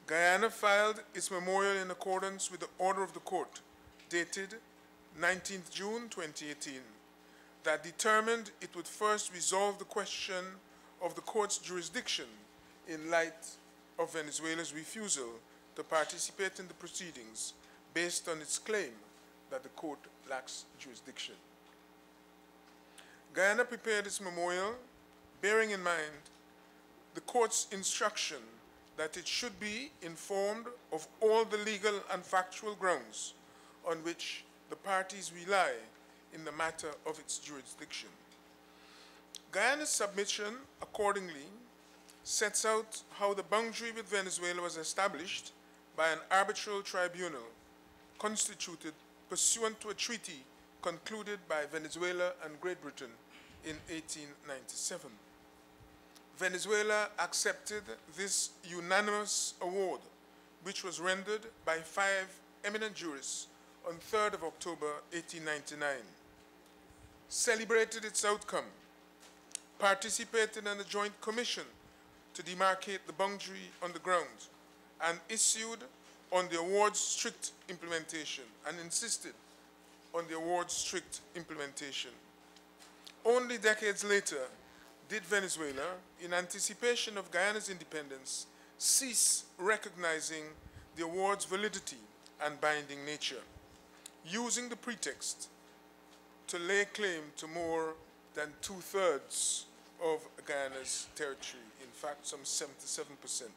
Guyana filed its memorial in accordance with the order of the court, dated 19th June 2018, that determined it would first resolve the question of the court's jurisdiction in light of Venezuela's refusal to participate in the proceedings based on its claim that the court lacks jurisdiction. Guyana prepared its memorial bearing in mind the court's instruction that it should be informed of all the legal and factual grounds on which the parties rely in the matter of its jurisdiction. Guyana's submission, accordingly, sets out how the boundary with Venezuela was established by an arbitral tribunal constituted pursuant to a treaty concluded by Venezuela and Great Britain in 1897. Venezuela accepted this unanimous award, which was rendered by 5 eminent jurists on 3rd of October 1899, celebrated its outcome, participated in a joint commission to demarcate the boundary on the ground, and issued on the award's strict implementation and insisted on the award's strict implementation. Only decades later did Venezuela, in anticipation of Guyana's independence, cease recognizing the award's validity and binding nature, using the pretext to lay claim to more than 2/3 of Guyana's territory, in fact, some 77%.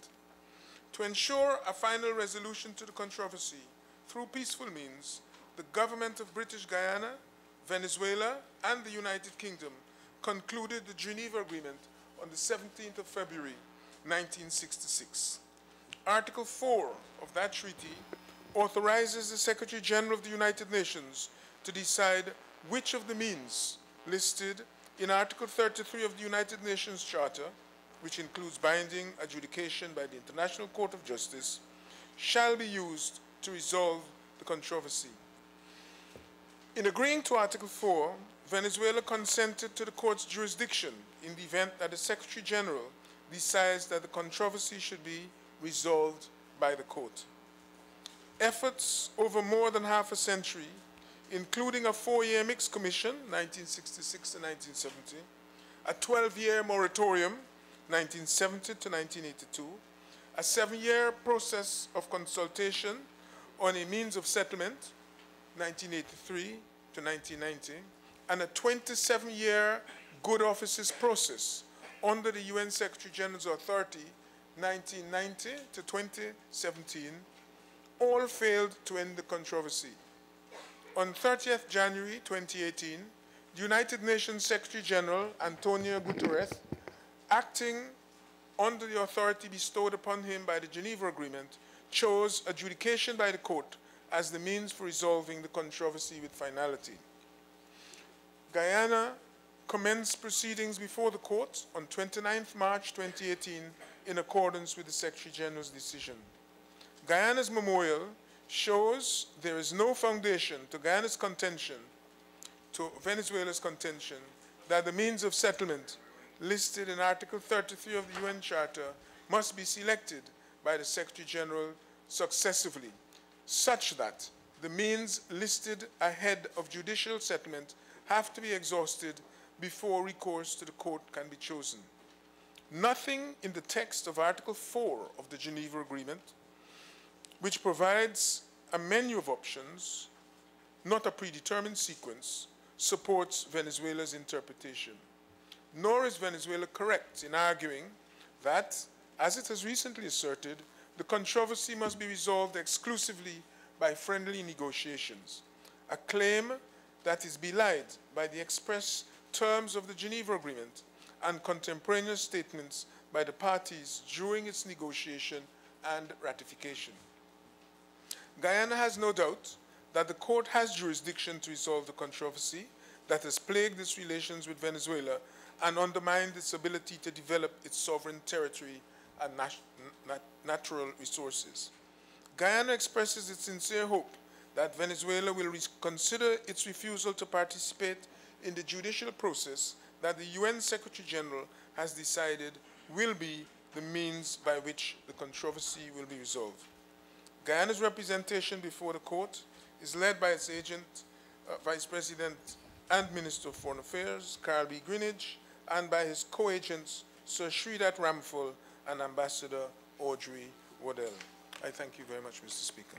To ensure a final resolution to the controversy through peaceful means, the government of British Guyana, Venezuela, and the United Kingdom concluded the Geneva Agreement on the 17th of February, 1966. Article 4 of that treaty authorizes the Secretary General of the United Nations to decide which of the means listed in Article 33 of the United Nations Charter, which includes binding adjudication by the International Court of Justice, shall be used to resolve the controversy. In agreeing to Article 4, Venezuela consented to the court's jurisdiction in the event that the Secretary General decides that the controversy should be resolved by the court. Efforts over more than half a century, including a 4-year mixed commission, 1966 to 1970, a 12-year moratorium, 1970 to 1982, a 7-year process of consultation on a means of settlement, 1983 to 1990, and a 27-year good offices process under the UN Secretary General's authority, 1990 to 2017, all failed to end the controversy. On 30th January 2018, the United Nations Secretary General, Antonio Guterres, acting under the authority bestowed upon him by the Geneva Agreement, chose adjudication by the court as the means for resolving the controversy with finality. Guyana commenced proceedings before the court on 29th March 2018 in accordance with the Secretary General's decision. Guyana's memorial shows there is no foundation to Guyana's contention, to Venezuela's contention, that the means of settlement listed in Article 33 of the UN Charter must be selected by the Secretary General successively, such that the means listed ahead of judicial settlement have to be exhausted before recourse to the court can be chosen. Nothing in the text of Article 4 of the Geneva Agreement, which provides a menu of options, not a predetermined sequence, supports Venezuela's interpretation. Nor is Venezuela correct in arguing that, as it has recently asserted, the controversy must be resolved exclusively by friendly negotiations, a claim that is belied by the express terms of the Geneva Agreement and contemporaneous statements by the parties during its negotiation and ratification. Guyana has no doubt that the court has jurisdiction to resolve the controversy that has plagued its relations with Venezuela and undermined its ability to develop its sovereign territory and natural resources. Guyana expresses its sincere hope that Venezuela will consider its refusal to participate in the judicial process that the UN Secretary General has decided will be the means by which the controversy will be resolved. Guyana's representation before the court is led by its agent, Vice President and Minister of Foreign Affairs, Carl B. Greenidge, and by his co-agents, Sir Sridat Ramphal and Ambassador Audrey Waddell. I thank you very much, Mr. Speaker.